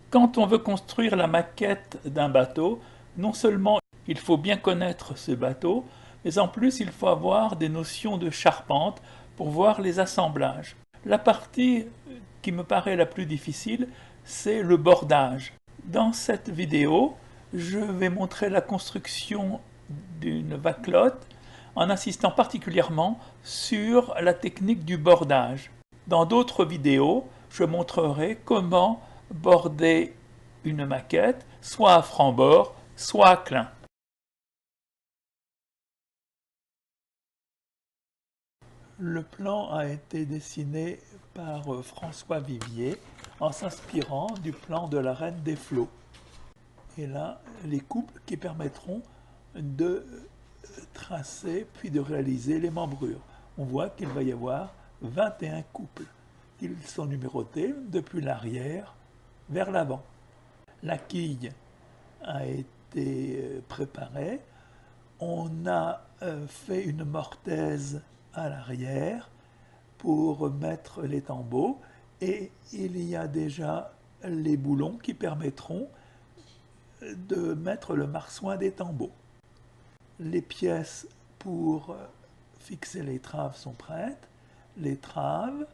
Quand on veut construire la maquette d'un bateau, non seulement il faut bien connaître ce bateau, mais en plus il faut avoir des notions de charpente pour voir les assemblages. La partie qui me paraît la plus difficile, c'est le bordage. Dans cette vidéo, je vais montrer la construction d'une vaclotte en insistant particulièrement sur la technique du bordage. Dans d'autres vidéos, je montrerai comment border une maquette, soit à franc-bord, soit à clin. Le plan a été dessiné par François Vivier en s'inspirant du plan de la Reine des Flots. Et là, les coupes qui permettront de tracer puis de réaliser les membrures. On voit qu'il va y avoir 21 couples. Ils sont numérotés depuis l'arrière vers l'avant. La quille a été préparée. On a fait une mortaise à l'arrière pour mettre les tambours et il y a déjà les boulons qui permettront de mettre le marsouin des tambours. Les pièces pour fixer les traves sont prêtes, les traves,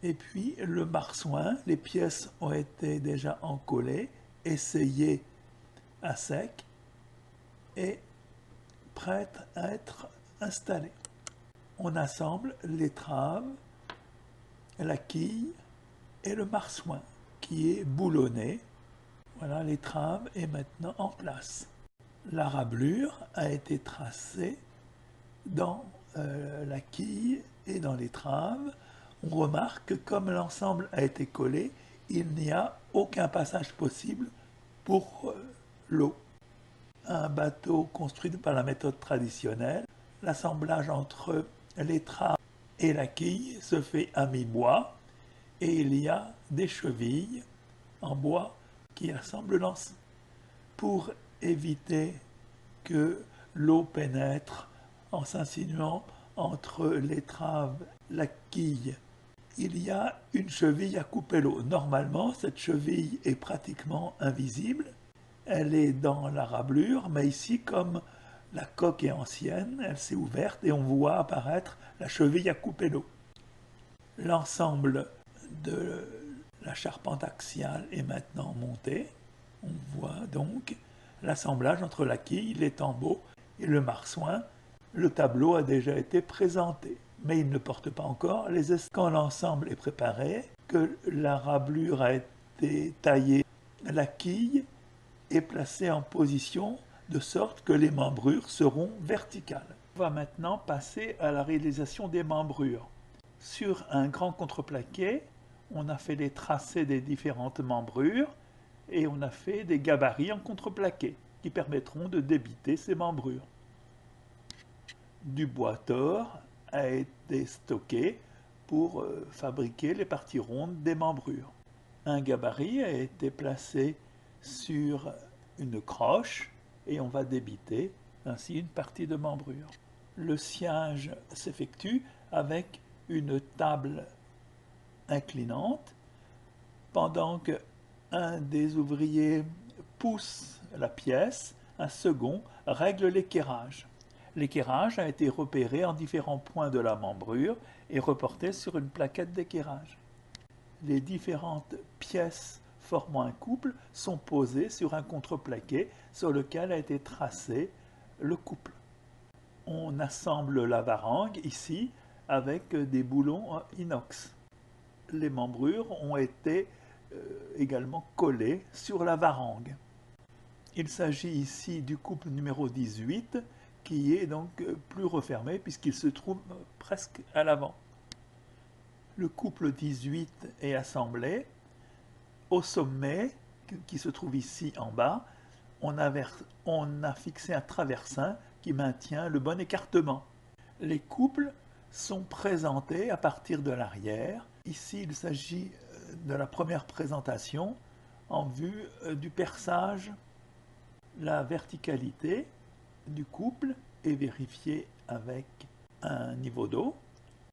et puis le marsouin, les pièces ont été déjà encollées, essayées à sec et prêtes à être installées. On assemble les traves, la quille et le marsouin qui est boulonné. Voilà, les traves est maintenant en place. La rablure a été tracée dans la quille et dans les traves. On remarque que comme l'ensemble a été collé, il n'y a aucun passage possible pour l'eau. Un bateau construit par la méthode traditionnelle, l'assemblage entre les traves et la quille se fait à mi-bois et il y a des chevilles en bois qui assemblent l'ensemble. Pour éviter que l'eau pénètre en s'insinuant entre les traves, la quille, il y a une cheville à couper l'eau. Normalement, cette cheville est pratiquement invisible. Elle est dans la rablure, mais ici, comme la coque est ancienne, elle s'est ouverte et on voit apparaître la cheville à couper l'eau. L'ensemble de la charpente axiale est maintenant monté. On voit donc l'assemblage entre la quille, les tambours et le marsouin. Le tableau a déjà été présenté, mais il ne porte pas encore les escaliers. Quand l'ensemble est préparé, que la rablure a été taillée, la quille est placée en position de sorte que les membrures seront verticales. On va maintenant passer à la réalisation des membrures. Sur un grand contreplaqué, on a fait les tracés des différentes membrures et on a fait des gabarits en contreplaqué qui permettront de débiter ces membrures. Du bois tors a été stocké pour fabriquer les parties rondes des membrures. Un gabarit a été placé sur une croche et on va débiter ainsi une partie de membrure. Le sciage s'effectue avec une table inclinante pendant que un des ouvriers pousse la pièce, un second règle l'équerrage. L'équerrage a été repéré en différents points de la membrure et reporté sur une plaquette d'équerrage. Les différentes pièces formant un couple sont posées sur un contreplaqué sur lequel a été tracé le couple. On assemble la varangue ici avec des boulons en inox. Les membrures ont été également collées sur la varangue. Il s'agit ici du couple numéro 18 qui est donc plus refermé puisqu'il se trouve presque à l'avant. Le couple 18 est assemblé. Au sommet, qui se trouve ici en bas, on a fixé un traversin qui maintient le bon écartement. Les couples sont présentés à partir de l'arrière. Ici, il s'agit de la première présentation en vue du perçage. La verticalité du couple est vérifiée avec un niveau d'eau.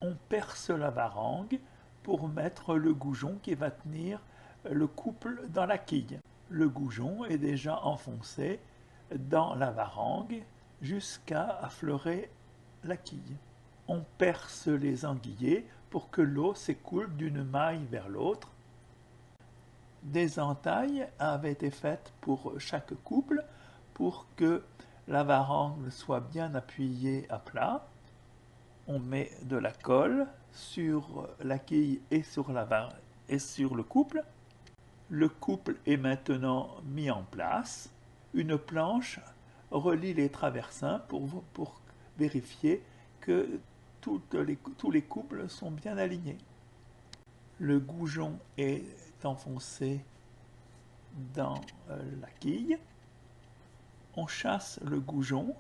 On perce la varangue pour mettre le goujon qui va tenir le couple dans la quille. Le goujon est déjà enfoncé dans la varangue jusqu'à affleurer la quille. On perce les anguillés pour que l'eau s'écoule d'une maille vers l'autre. Des entailles avaient été faites pour chaque couple pour que la varangue soit bien appuyée à plat. On met de la colle sur la quille et sur le couple. Le couple est maintenant mis en place. Une planche relie les traversins pour vérifier que tous les couples sont bien alignés. Le goujon est enfoncé dans la quille. On chasse le goujon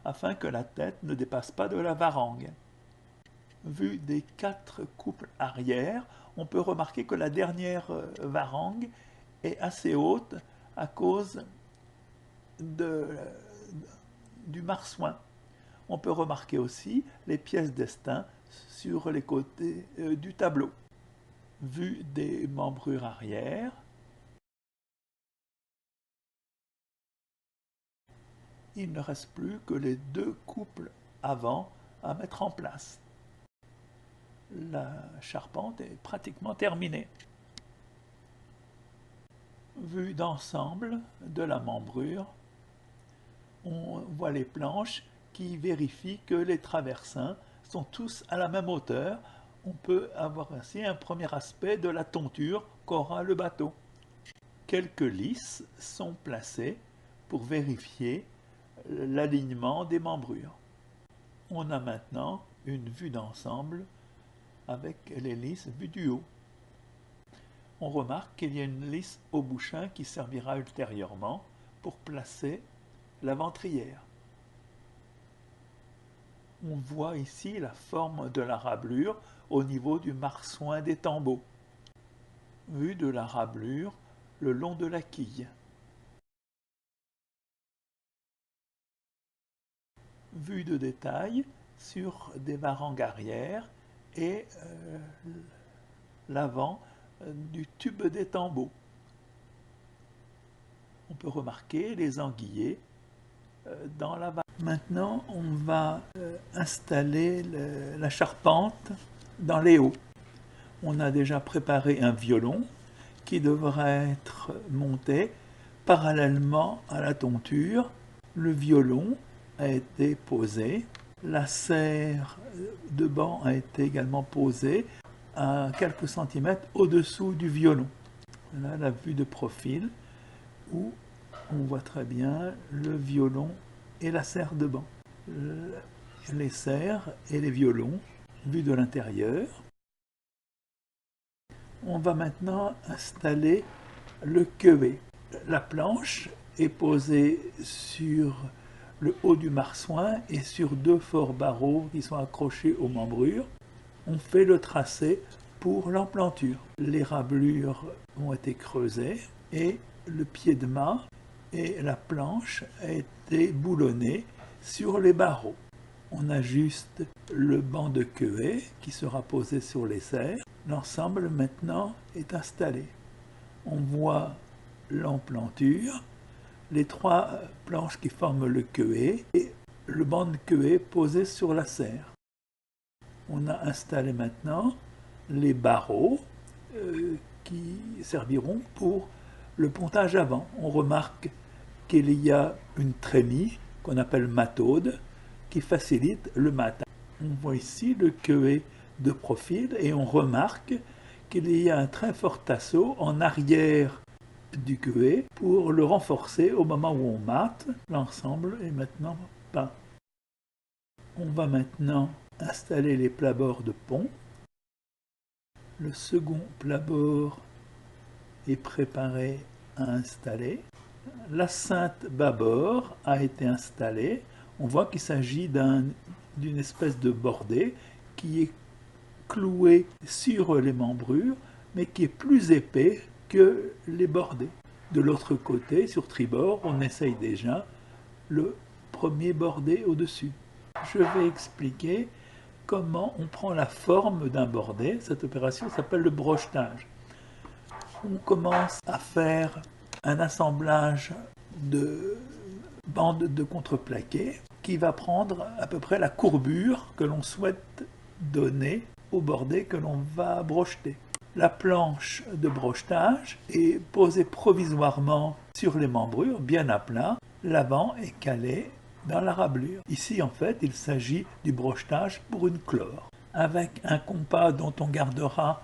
afin que la tête ne dépasse pas de la varangue. Vu des 4 couples arrière, on peut remarquer que la dernière varangue est assez haute à cause du marsouin. On peut remarquer aussi les pièces d'estaing sur les côtés du tableau. Vue des membrures arrière, il ne reste plus que les 2 couples avant à mettre en place. La charpente est pratiquement terminée. Vue d'ensemble de la membrure, on voit les planches qui vérifient que les traversins sont tous à la même hauteur. On peut avoir ainsi un premier aspect de la tonture qu'aura le bateau. Quelques lisses sont placées pour vérifier l'alignement des membrures. On a maintenant une vue d'ensemble avec les lisses vues du haut. On remarque qu'il y a une lisse au bouchin qui servira ultérieurement pour placer la ventrière. On voit ici la forme de la rablure au niveau du marsouin des tambours. Vue de la rablure le long de la quille. Vue de détail sur des varangues arrière et l'avant du tube des tambours. On peut remarquer les anguillés dans la varangue. Maintenant, on va installer la charpente dans les hauts. On a déjà préparé un violon qui devra être monté parallèlement à la tonture. Le violon a été posé. La serre de banc a été également posée à quelques centimètres au-dessous du violon. Voilà la vue de profil où on voit très bien le violon et la serre de banc. Les serres et les violons vus de l'intérieur. On va maintenant installer le queuet. La planche est posée sur le haut du marsouin et sur 2 forts barreaux qui sont accrochés aux membrures. On fait le tracé pour l'emplanture. Les rablures ont été creusées et le pied de mât et la planche a été boulonnée sur les barreaux. On ajuste le banc de queuet qui sera posé sur les serres. L'ensemble maintenant est installé. On voit l'emplanture, les 3 planches qui forment le queuet et le banc de queuet posé sur la serre. On a installé maintenant les barreaux qui serviront pour le pontage avant. On remarque qu'il y a une trémie qu'on appelle mataude qui facilite le matage. On voit ici le queuet de profil et on remarque qu'il y a un très fort tasseau en arrière du queuet pour le renforcer au moment où on mate. L'ensemble est maintenant peint. On va maintenant installer les plabords de pont. Le second plat-bord est préparé à installer. La ceinte bâbord a été installée. On voit qu'il s'agit d'une espèce de bordée qui est cloué sur les membrures, mais qui est plus épais que les bordés. De l'autre côté, sur tribord, on essaye déjà le premier bordé au-dessus. Je vais expliquer comment on prend la forme d'un bordé. Cette opération s'appelle le brochetage. On commence à faire un assemblage de bandes de contreplaqué qui va prendre à peu près la courbure que l'on souhaite donner au bordé que l'on va brocheter. La planche de brochetage est posée provisoirement sur les membrures, bien à plat. L'avant est calé dans la rablure. Ici, en fait, il s'agit du brochetage pour une chlore. Avec un compas dont on gardera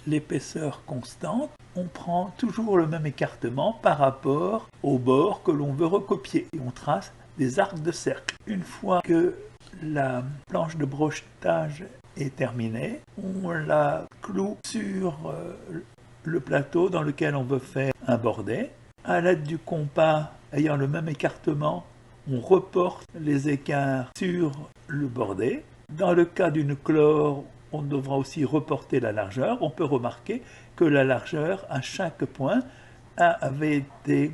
l'épaisseur constante, on prend toujours le même écartement par rapport au bord que l'on veut recopier. Et on trace des arcs de cercle. Une fois que la planche de brochetage est terminée, on la cloue sur le plateau dans lequel on veut faire un bordé. À l'aide du compas ayant le même écartement, on reporte les écarts sur le bordé. Dans le cas d'une chlore, on devra aussi reporter la largeur. On peut remarquer que la largeur à chaque point avait été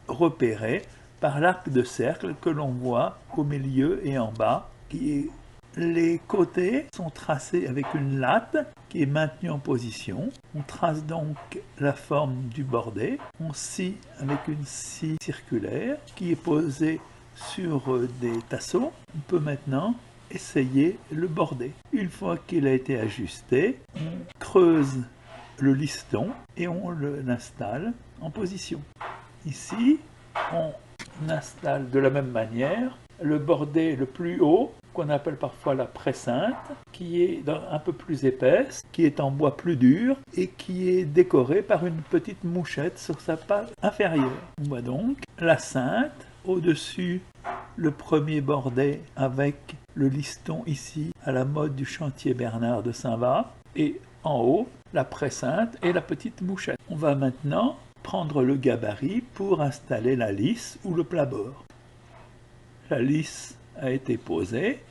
repérée par l'arc de cercle que l'on voit au milieu et en bas. Les côtés sont tracés avec une latte qui est maintenue en position. On trace donc la forme du bordé. On scie avec une scie circulaire qui est posée sur des tasseaux. On peut maintenant essayer le bordé. Une fois qu'il a été ajusté, on creuse le liston et on l'installe en position. Ici, on installe de la même manière le bordé le plus haut, qu'on appelle parfois la préceinte, qui est un peu plus épaisse, qui est en bois plus dur et qui est décorée par une petite mouchette sur sa face inférieure. On voit donc la ceinte, au-dessus le premier bordé avec le liston ici à la mode du chantier Bernard de Saint-Va, et en haut la préceinte et la petite mouchette. On va maintenant prendre le gabarit pour installer la lisse ou le plat-bord. La lisse a été posée.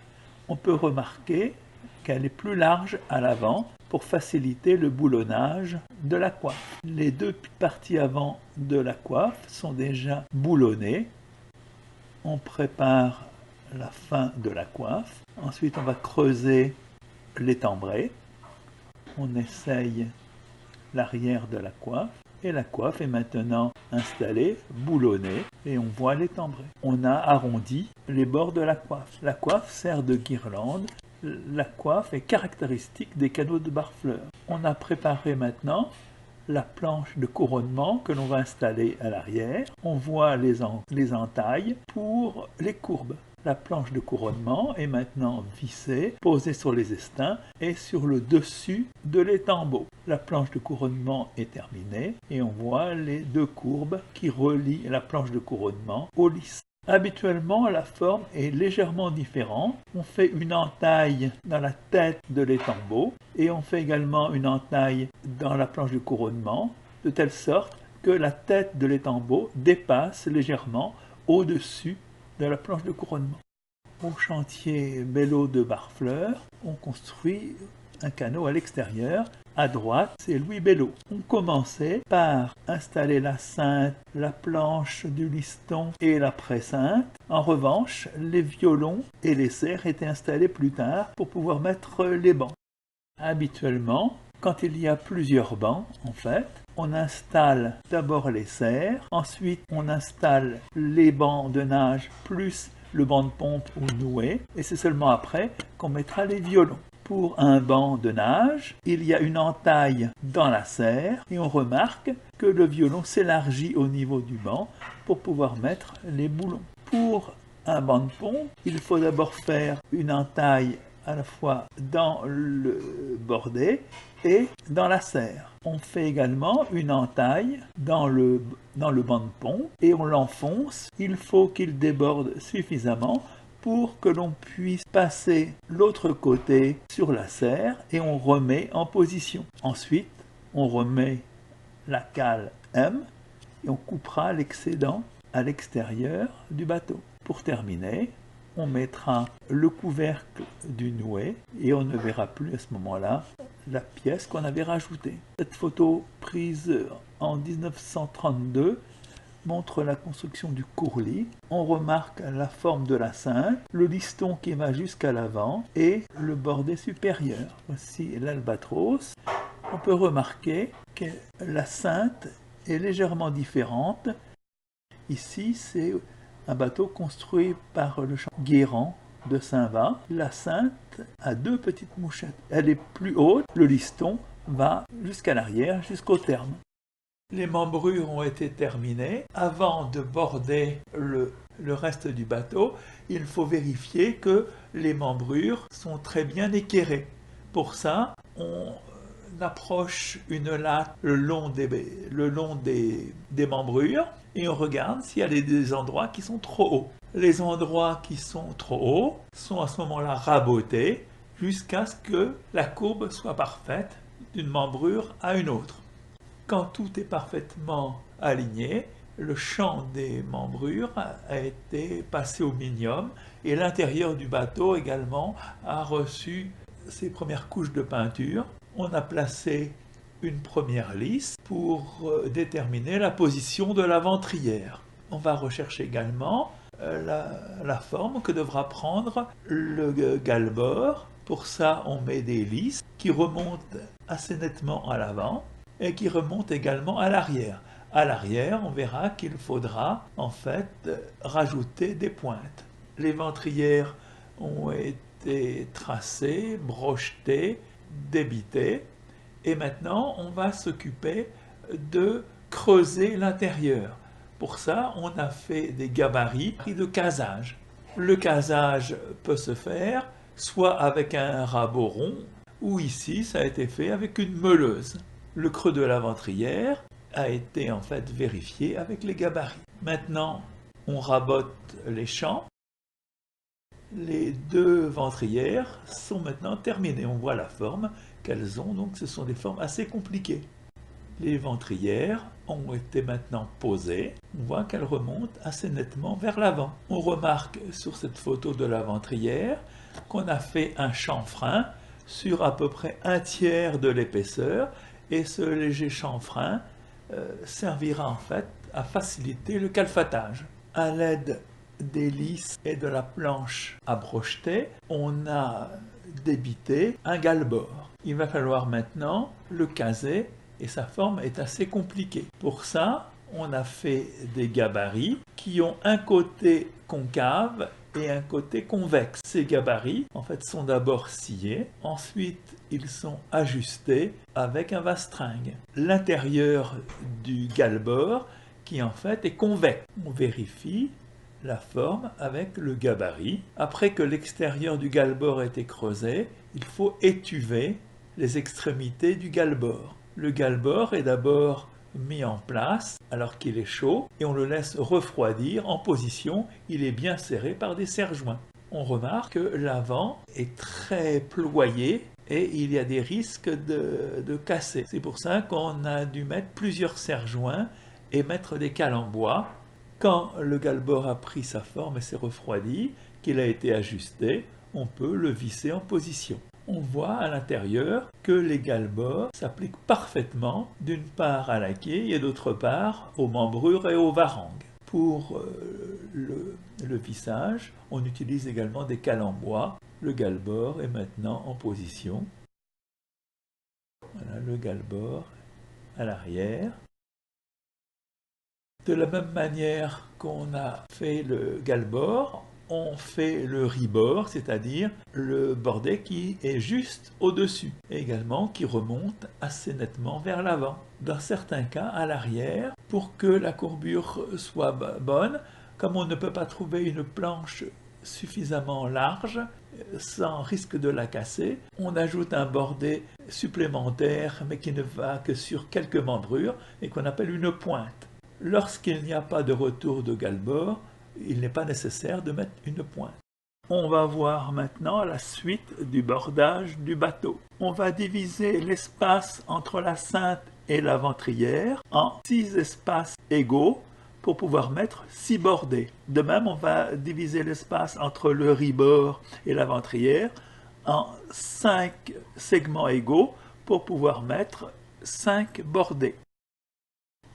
On peut remarquer qu'elle est plus large à l'avant pour faciliter le boulonnage de la coiffe. Les deux parties avant de la coiffe sont déjà boulonnées. On prépare la fin de la coiffe. Ensuite, on va creuser l'étambré. On essaye l'arrière de la coiffe. Et la coiffe est maintenant installée, boulonnée, et on voit l'étambré. On a arrondi les bords de la coiffe. La coiffe sert de guirlande. La coiffe est caractéristique des canaux de Barfleur. On a préparé maintenant la planche de couronnement que l'on va installer à l'arrière. On voit les entailles pour les courbes. La planche de couronnement est maintenant vissée, posée sur les estins et sur le dessus de l'étambot. La planche de couronnement est terminée et on voit les deux courbes qui relient la planche de couronnement au lisse. Habituellement, la forme est légèrement différente. On fait une entaille dans la tête de l'étambot et on fait également une entaille dans la planche de couronnement, de telle sorte que la tête de l'étambot dépasse légèrement au-dessus de la planche de couronnement. Au chantier Bello de Barfleur, on construit un canot à l'extérieur. À droite, c'est Louis Bello. On commençait par installer la ceinte, la planche du liston et la préceinte. En revanche, les violons et les serres étaient installés plus tard pour pouvoir mettre les bancs. Habituellement, quand il y a plusieurs bancs, en fait, on installe d'abord les serres, ensuite on installe les bancs de nage plus le banc de pompe ou noué, et c'est seulement après qu'on mettra les violons. Pour un banc de nage, il y a une entaille dans la serre et on remarque que le violon s'élargit au niveau du banc pour pouvoir mettre les boulons. Pour un banc de pompe, il faut d'abord faire une entaille à la fois dans le bordé et dans la serre. On fait également une entaille dans le banc de pompe et on l'enfonce. Il faut qu'il déborde suffisamment pour que l'on puisse passer l'autre côté sur la serre et on remet en position. Ensuite, on remet la cale M et on coupera l'excédent à l'extérieur du bateau. Pour terminer, on mettra le couvercle du noué et on ne verra plus à ce moment-là la pièce qu'on avait rajoutée. Cette photo prise en 1932 montre la construction du courlis. On remarque la forme de la ceinte, le liston qui va jusqu'à l'avant et le bordé supérieur. Voici l'albatros on peut remarquer que la Sainte est légèrement différente. Ici, c'est un bateau construit par le champ Guérand de Saint-Va. La Sainte a deux petites mouchettes. Elle est plus haute, le liston va jusqu'à l'arrière, jusqu'au terme. Les membrures ont été terminées. Avant de border le reste du bateau, il faut vérifier que les membrures sont très bien équerrées. Pour ça, on approche une latte le long des membrures et on regarde s'il y a des endroits qui sont trop hauts. Les endroits qui sont trop hauts sont à ce moment-là rabotés jusqu'à ce que la courbe soit parfaite d'une membrure à une autre. Quand tout est parfaitement aligné, le champ des membrures a été passé au minium et l'intérieur du bateau également a reçu ses premières couches de peinture. On a placé une première lisse pour déterminer la position de la ventrière. On va rechercher également la forme que devra prendre le galbord. Pour ça, on met des lisses qui remontent assez nettement à l'avant et qui remontent également à l'arrière. À l'arrière, on verra qu'il faudra en fait rajouter des pointes. Les ventrières ont été tracées, brochetées, débitées et maintenant on va s'occuper de creuser l'intérieur. Pour ça, on a fait des gabarits de casage. Le casage peut se faire soit avec un rabot rond ou ici ça a été fait avec une meuleuse. Le creux de la ventrière a été en fait vérifié avec les gabarits. Maintenant, on rabote les champs. Les deux ventrières sont maintenant terminées. On voit la forme qu'elles ont, donc ce sont des formes assez compliquées. Les ventrières ont été maintenant posées. On voit qu'elles remontent assez nettement vers l'avant. On remarque sur cette photo de la ventrière qu'on a fait un chanfrein sur à peu près un tiers de l'épaisseur et ce léger chanfrein servira en fait à faciliter le calfatage. À l'aide des lisses et de la planche à brocheter, on a débité un galbord. Il va falloir maintenant le caser et sa forme est assez compliquée. Pour ça, on a fait des gabarits qui ont un côté concave et un côté convexe. Ces gabarits, en fait, sont d'abord sciés, ensuite ils sont ajustés avec un vastringue. L'intérieur du galbord, qui en fait est convexe. On vérifie la forme avec le gabarit. Après que l'extérieur du galbord a été creusé, il faut étuver les extrémités du galbord. Le galbord est d'abord mis en place alors qu'il est chaud et on le laisse refroidir en position. Il est bien serré par des serre-joints. On remarque que l'avant est très ployé et il y a des risques de casser. C'est pour ça qu'on a dû mettre plusieurs serre-joints et mettre des cales en bois. Quand le galbord a pris sa forme et s'est refroidi, qu'il a été ajusté, on peut le visser en position. On voit à l'intérieur que les galbords s'appliquent parfaitement d'une part à la quille et d'autre part aux membrures et aux varangues. Pour le vissage, on utilise également des cales en bois. Le galbord est maintenant en position. Voilà le galbord à l'arrière. De la même manière qu'on a fait le galbord, on fait le ris-bord, c'est-à-dire le bordé qui est juste au-dessus, et également qui remonte assez nettement vers l'avant. Dans certains cas, à l'arrière, pour que la courbure soit bonne, comme on ne peut pas trouver une planche suffisamment large, sans risque de la casser, on ajoute un bordé supplémentaire, mais qui ne va que sur quelques membrures, et qu'on appelle une pointe. Lorsqu'il n'y a pas de retour de galbord, il n'est pas nécessaire de mettre une pointe. On va voir maintenant la suite du bordage du bateau. On va diviser l'espace entre la Sainte et la ventrière en 6 espaces égaux pour pouvoir mettre 6 bordées. De même, on va diviser l'espace entre le ris-bord et la ventrière en 5 segments égaux pour pouvoir mettre 5 bordées.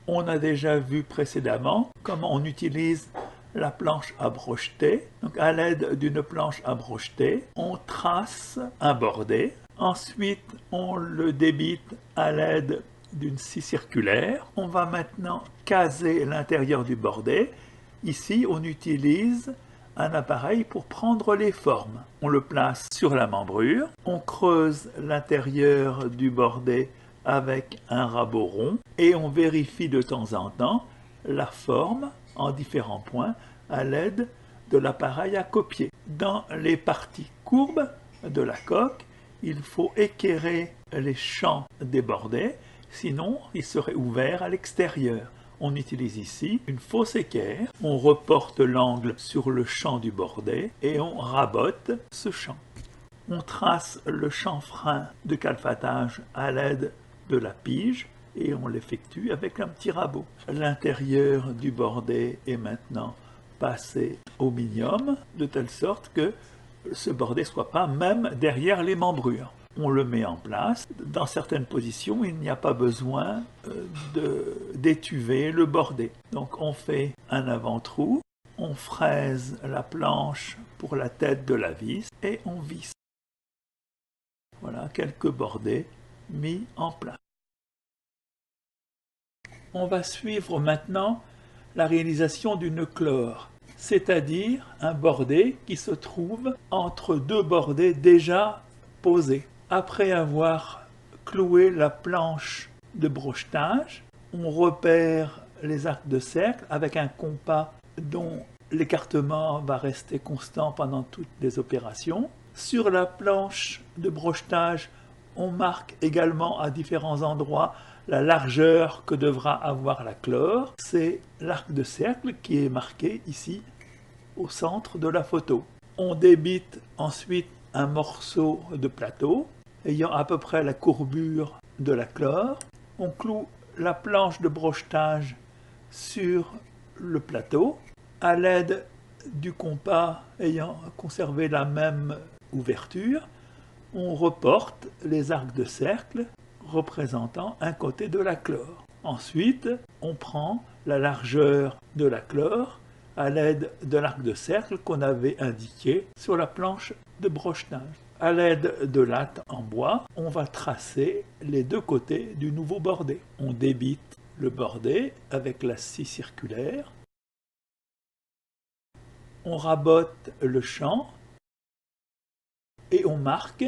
On a déjà vu précédemment comment on utilise la planche à brocheter. Donc à l'aide d'une planche à brocheter, on trace un bordé Ensuite, on le débite à l'aide d'une scie circulaire. On va maintenant caser l'intérieur du bordet. Ici, on utilise un appareil pour prendre les formes. On le place sur la membrure. On creuse l'intérieur du bordet avec un rabot rond et on vérifie de temps en temps la forme en différents points à l'aide de l'appareil à copier. Dans les parties courbes de la coque, il faut équerrer les champs des bordets, sinon ils seraient ouverts à l'extérieur. On utilise ici une fausse équerre, on reporte l'angle sur le champ du bordet et on rabote ce champ. On trace le chanfrein de calfatage à l'aide de la pige et on l'effectue avec un petit rabot. L'intérieur du bordet est maintenant passé au minium, de telle sorte que ce bordet ne soit pas même derrière les membrures. On le met en place. Dans certaines positions, il n'y a pas besoin d'étuver le bordet. Donc on fait un avant-trou, on fraise la planche pour la tête de la vis et on visse. Voilà quelques bordets mis en place. On va suivre maintenant la réalisation d'une clore, c'est-à-dire un bordet qui se trouve entre deux bordets déjà posés. Après avoir cloué la planche de brochetage, on repère les arcs de cercle avec un compas dont l'écartement va rester constant pendant toutes les opérations. Sur la planche de brochetage, on marque également à différents endroits la largeur que devra avoir la clore. C'est l'arc de cercle qui est marqué ici au centre de la photo. On débite ensuite un morceau de plateau ayant à peu près la courbure de la clore. On cloue la planche de brochetage sur le plateau à l'aide du compas ayant conservé la même ouverture. On reporte les arcs de cercle représentant un côté de la clore. Ensuite, on prend la largeur de la clore à l'aide de l'arc de cercle qu'on avait indiqué sur la planche de brochetage. À l'aide de lattes en bois, on va tracer les deux côtés du nouveau bordet. On débite le bordet avec la scie circulaire. On rabote le champ et on marque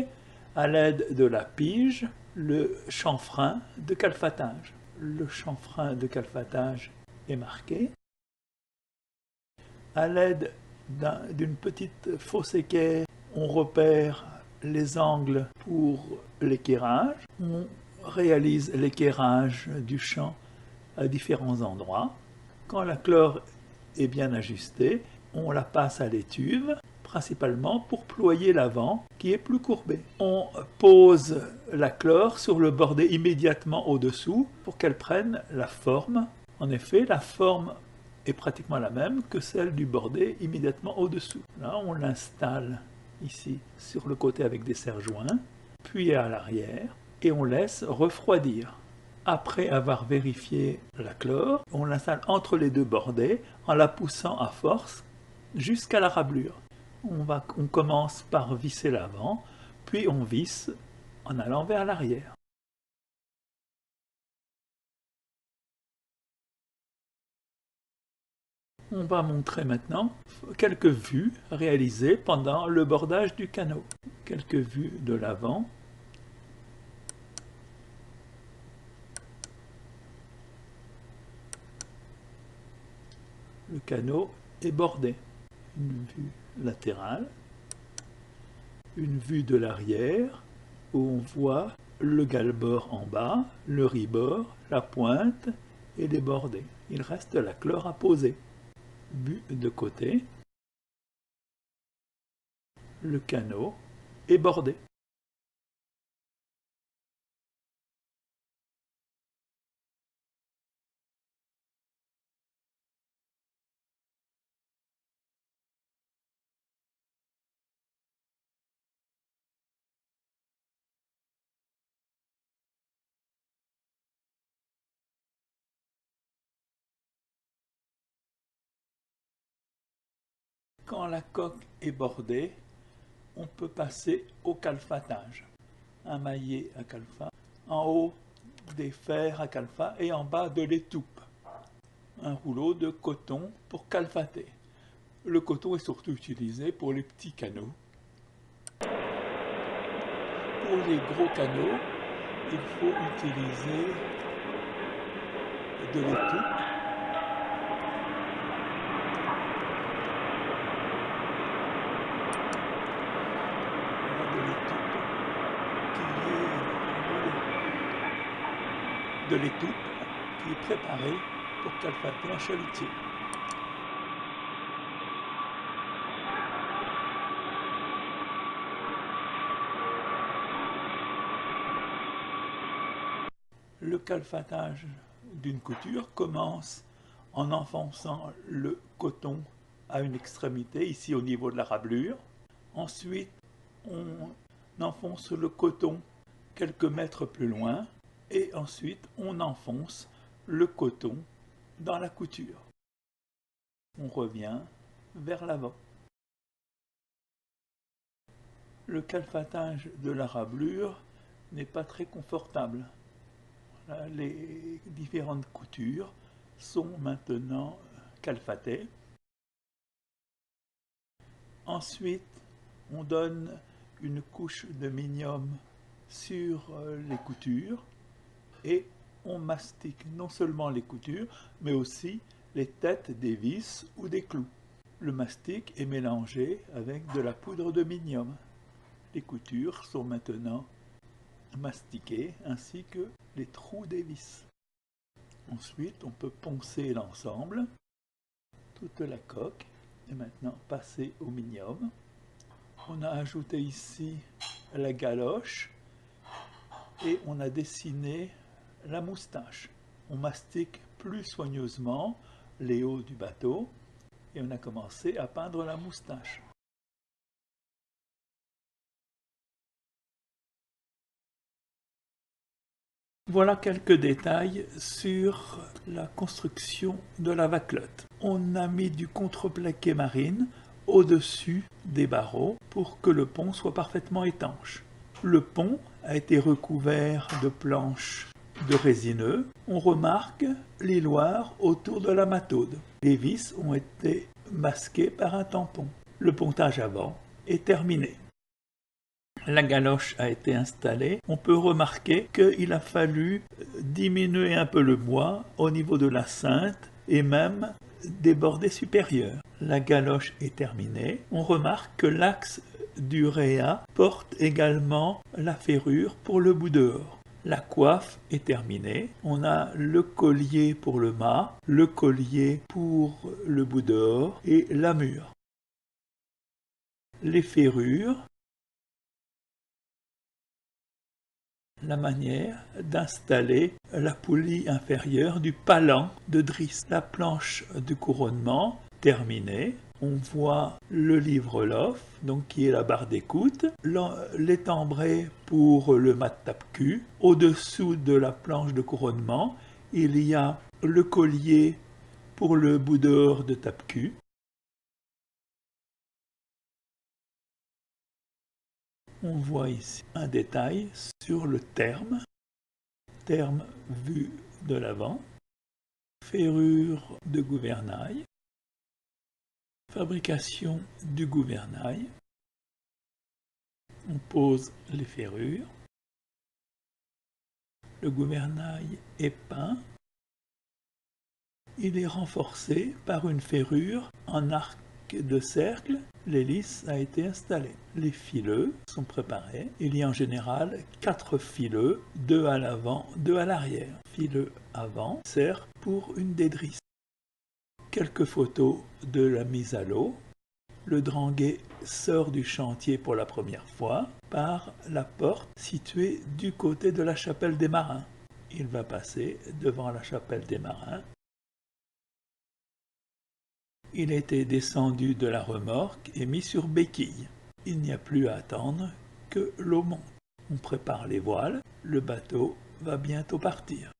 à l'aide de la pige le chanfrein de calfatage. Le chanfrein de calfatage est marqué. À l'aide d'une petite fausse équerre, on repère les angles pour l'équerrage. On réalise l'équerrage du champ à différents endroits. Quand la clore est bien ajustée, on la passe à l'étuve, principalement pour ployer l'avant qui est plus courbé. On pose la clore sur le bordet immédiatement au-dessous pour qu'elle prenne la forme. En effet, la forme est pratiquement la même que celle du bordet immédiatement au-dessous. Là, on l'installe ici sur le côté avec des serre-joints, puis à l'arrière, et on laisse refroidir. Après avoir vérifié la clore, on l'installe entre les deux bordets en la poussant à force jusqu'à la rablure. On commence par visser l'avant, puis on visse en allant vers l'arrière. On va montrer maintenant quelques vues réalisées pendant le bordage du canot. Quelques vues de l'avant. Le canot est bordé. Une vue latérale. Une vue de l'arrière où on voit le galbord en bas, le ris-bord, la pointe et les bordés. Il reste la clore à poser. Vue de côté. Le canot est bordé. Quand la coque est bordée, on peut passer au calfatage. un maillet à calfa, en haut des fers à calfa et en bas de l'étoupe. Un rouleau de coton pour calfater. Le coton est surtout utilisé pour les petits canaux. Pour les gros canaux, il faut utiliser de l'étoupe. De l'étoupe qui est préparée pour calfater un chalutier. Le calfatage d'une couture commence en enfonçant le coton à une extrémité, ici au niveau de la rablure. Ensuite, on enfonce le coton quelques mètres plus loin et ensuite on enfonce le coton dans la couture. On revient vers l'avant. Le calfatage de la rablure n'est pas très confortable. Les différentes coutures sont maintenant calfatées. Ensuite, on donne une couche de minium sur les coutures et on mastique non seulement les coutures, mais aussi les têtes des vis ou des clous. Le mastic est mélangé avec de la poudre de minium. Les coutures sont maintenant mastiquées ainsi que les trous des vis. Ensuite, on peut poncer l'ensemble, toute la coque est maintenant passée au minium. On a ajouté ici la galoche et on a dessiné la moustache. On mastique plus soigneusement les hauts du bateau et on a commencé à peindre la moustache. Voilà quelques détails sur la construction de la vaclotte. On a mis du contreplaqué marine au-dessus des barreaux pour que le pont soit parfaitement étanche. Le pont a été recouvert de planches de résineux. On remarque les loirs autour de la mataude. Les vis ont été masquées par un tampon. Le pontage avant est terminé. La galoche a été installée. On peut remarquer qu'il a fallu diminuer un peu le bois au niveau de la ceinte et même des bordées supérieures. La galoche est terminée. On remarque que l'axe du réa porte également la ferrure pour le bout dehors. La coiffe est terminée. On a le collier pour le mât, le collier pour le bout dehors et la mure. Les ferrures. La manière d'installer la poulie inférieure du palan de Driss. La planche de couronnement terminée. On voit le livre-lof, donc qui est la barre d'écoute, l'étambré pour le mat tape-cul. Au-dessous de la planche de couronnement, il y a le collier pour le bout dehors de tape-cul. On voit ici un détail sur le terme vu de l'avant, ferrure de gouvernail, fabrication du gouvernail, on pose les ferrures, le gouvernail est peint, il est renforcé par une ferrure en arc de cercle. L'hélice a été installée. Les fileux sont préparés. Il y a en général 4 fileux, 2 à l'avant, 2 à l'arrière. Fileux avant sert pour une des drisses. Quelques photos de la mise à l'eau. Le dranguet sort du chantier pour la première fois par la porte située du côté de la chapelle des marins. Il va passer devant la chapelle des marins. Il a été descendu de la remorque et mis sur béquille. Il n'y a plus à attendre que l'eau monte. On prépare les voiles. Le bateau va bientôt partir.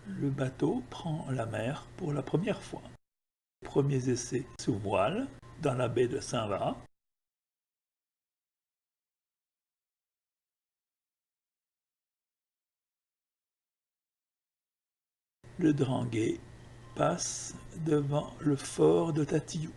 Le bateau prend la mer pour la première fois. Les premiers essais sous voile dans la baie de Saint-Va. Le Dranguet passe devant le fort de Tatillou.